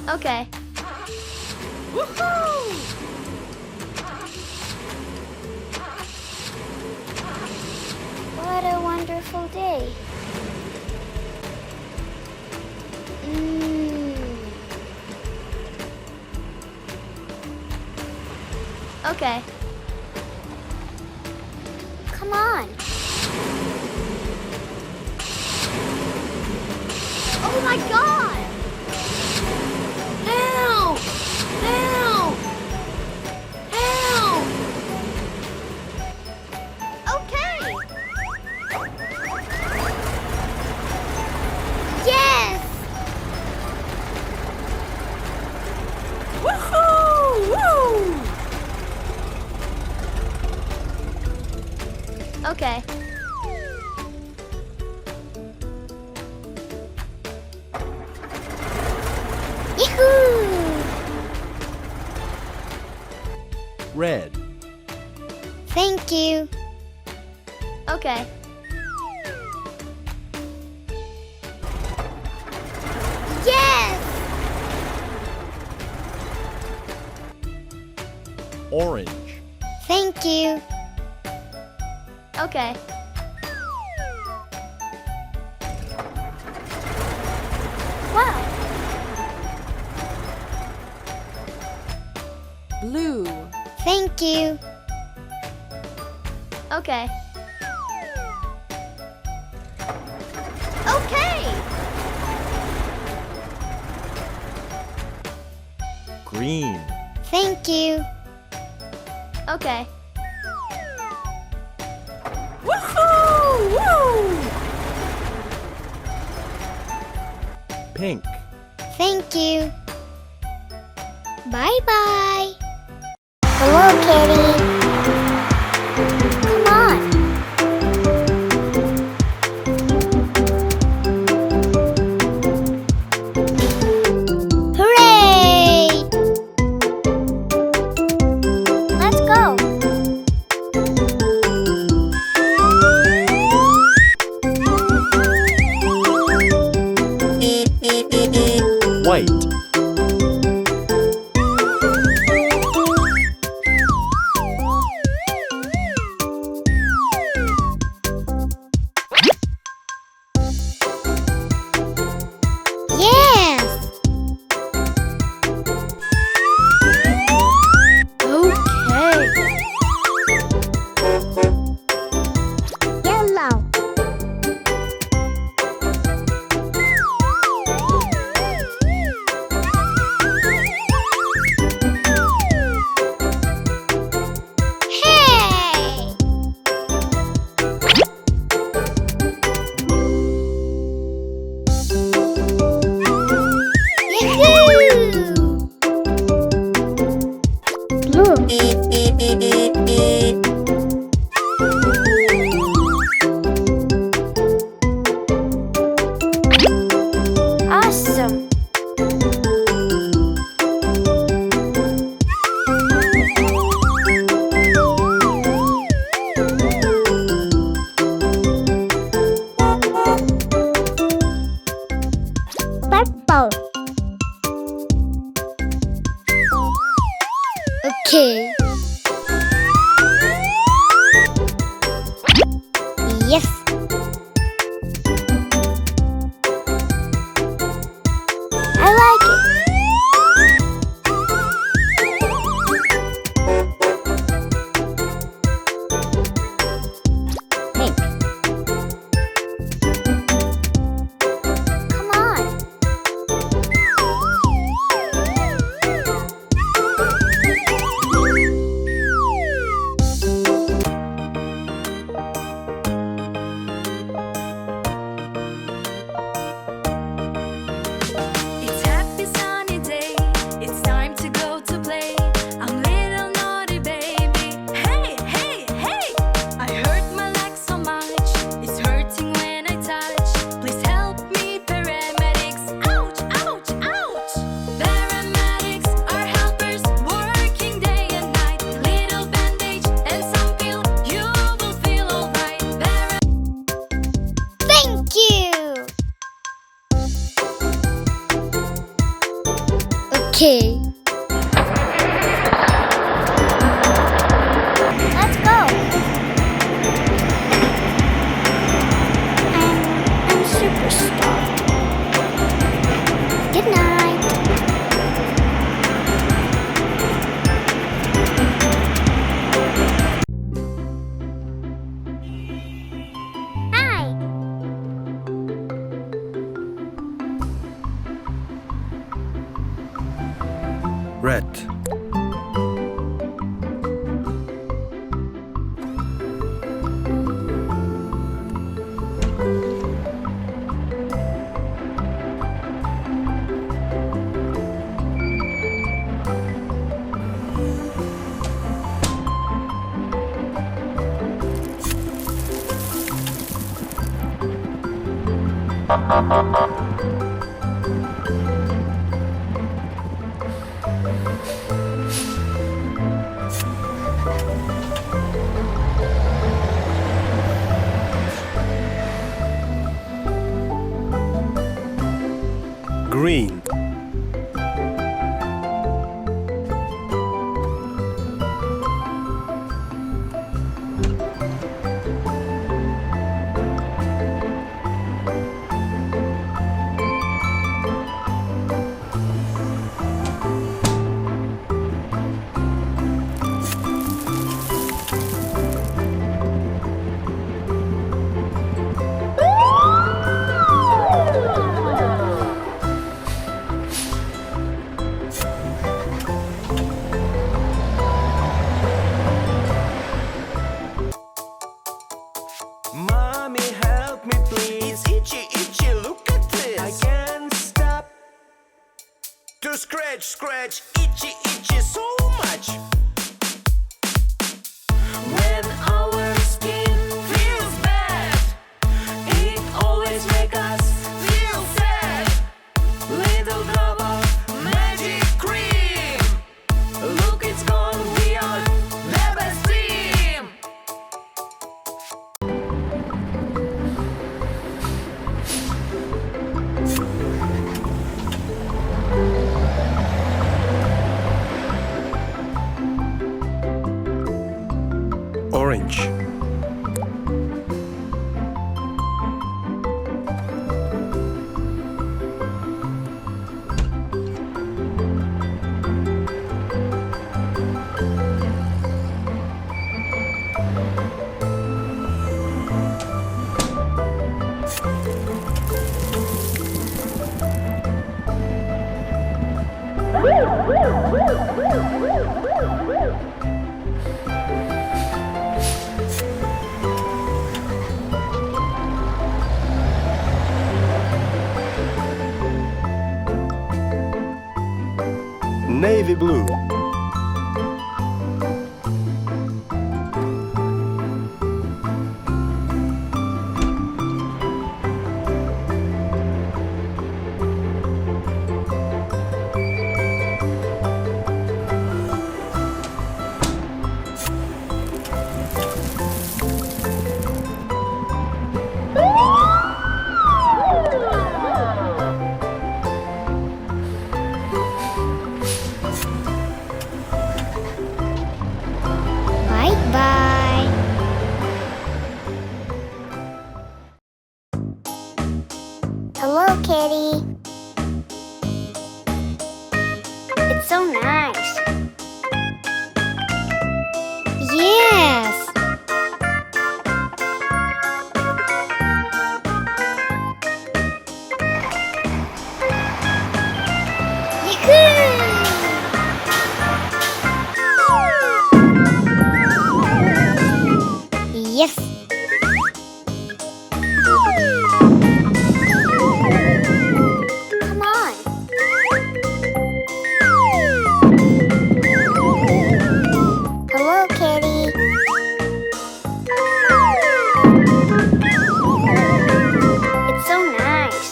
Okay. Woohoo! What a wonderful day. Okay. Come on. Oh my God! Help! Help! Help! Okay. Yes! Woohoo! Woo! Okay. Yahoo! Red. Thank you. Okay. Yes! Orange. Thank you. Okay. Wow. Blue. Thank you. Okay. Okay. Green. Thank you. Okay. Woohoo! Woo! Pink. Thank you. Bye-bye. Hello, Kitty. Come on. Hooray! Let's go. White. Yes! Okay. Yellow. Hey! Yahoo! Blue. Awesome. Purple. Okay. Yes. I like it. Pink. Come on. Okay. Let's go. I'm superstar. Good night. Hi. Red. Green. Mommy, help me please. Itchy, itchy, look at this. I can't stop to scratch, scratch, itchy, itchy so much. When our skin feels bad, it always makes us feel sad. Little drop of magic cream. Look, it's gone, we are the best team. Orange. Navy blue. Bye-bye. Hello, kitty. It's so nice. Yes. Yes. Come on. Hello, kitty. It's so nice.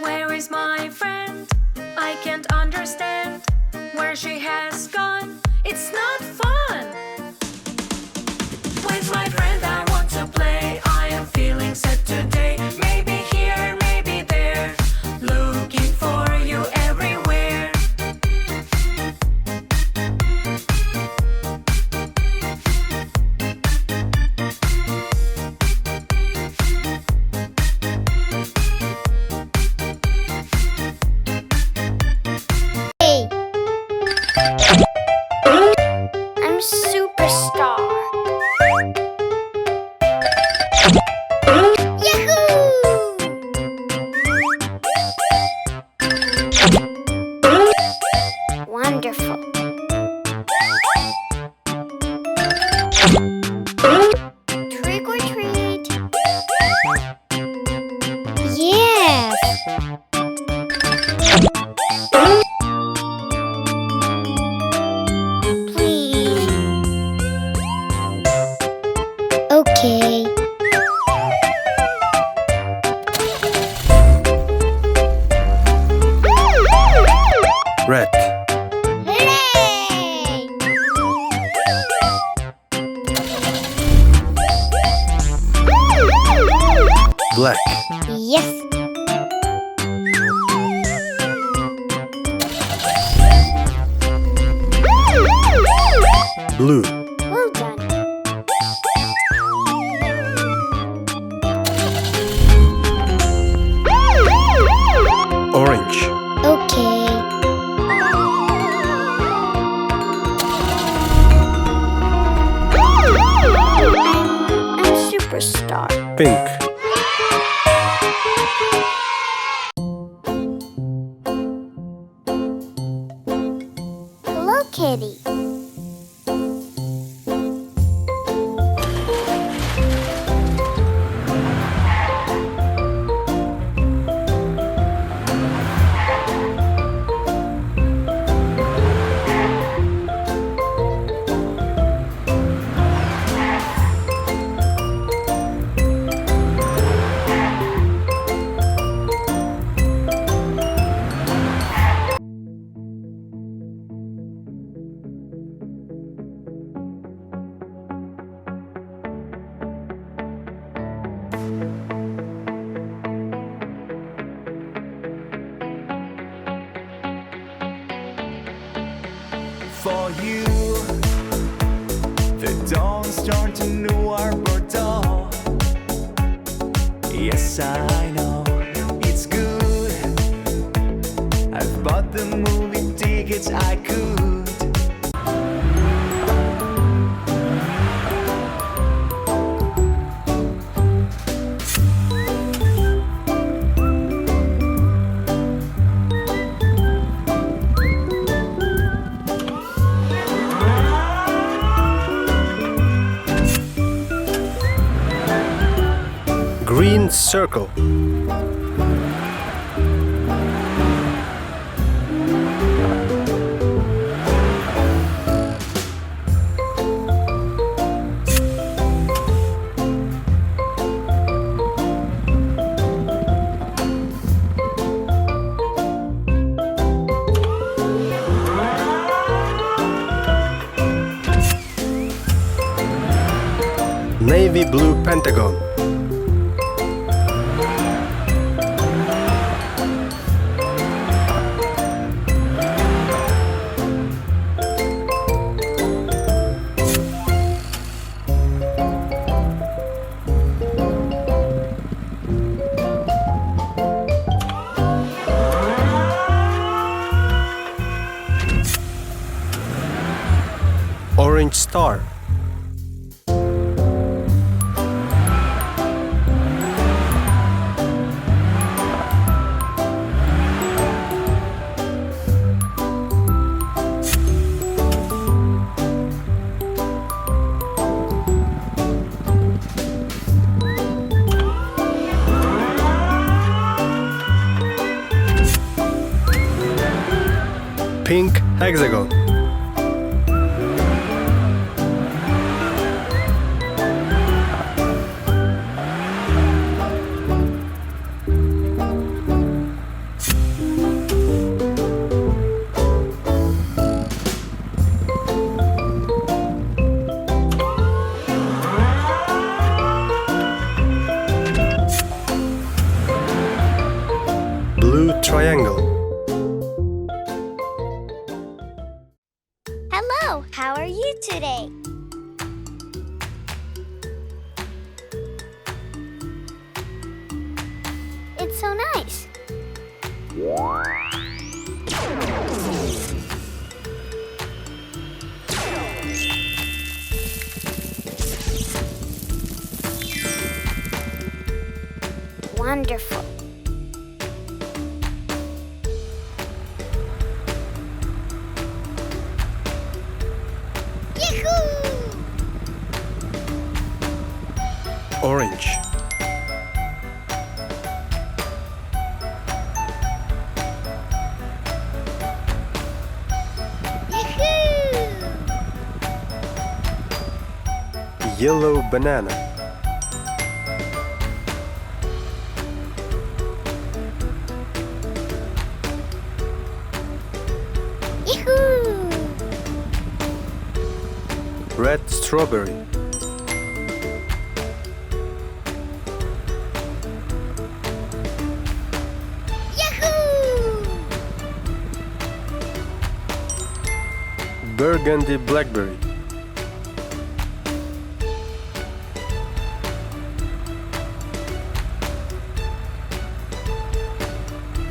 Where is my friend? I can't understand where she has gone. It's not fun. With my friend I want to play. I am feeling today. Maybe here, maybe there. Looking for you everywhere. Hey. I'm superstar. Yahoo! Wonderful. Trick or treat. Yes. Please. Okay. Red. Hooray! Black. Yes. Blue. Well done. Orange. Okay. I'm superstar. Pink. Hello, Kitty. For you, the dawn's turned to new Arbor. Yes, I know it's good. I've bought the movie tickets I could. Green circle. Navy blue pentagon. Orange star. Pink hexagon. Hello, how are you today? It's so nice. Wonderful. Orange. Yellow banana. Yahoo! Red strawberry. Yahoo! Burgundy blackberry.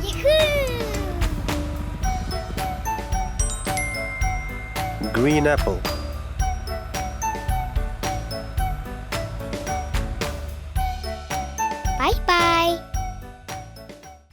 Yahoo! Green apple.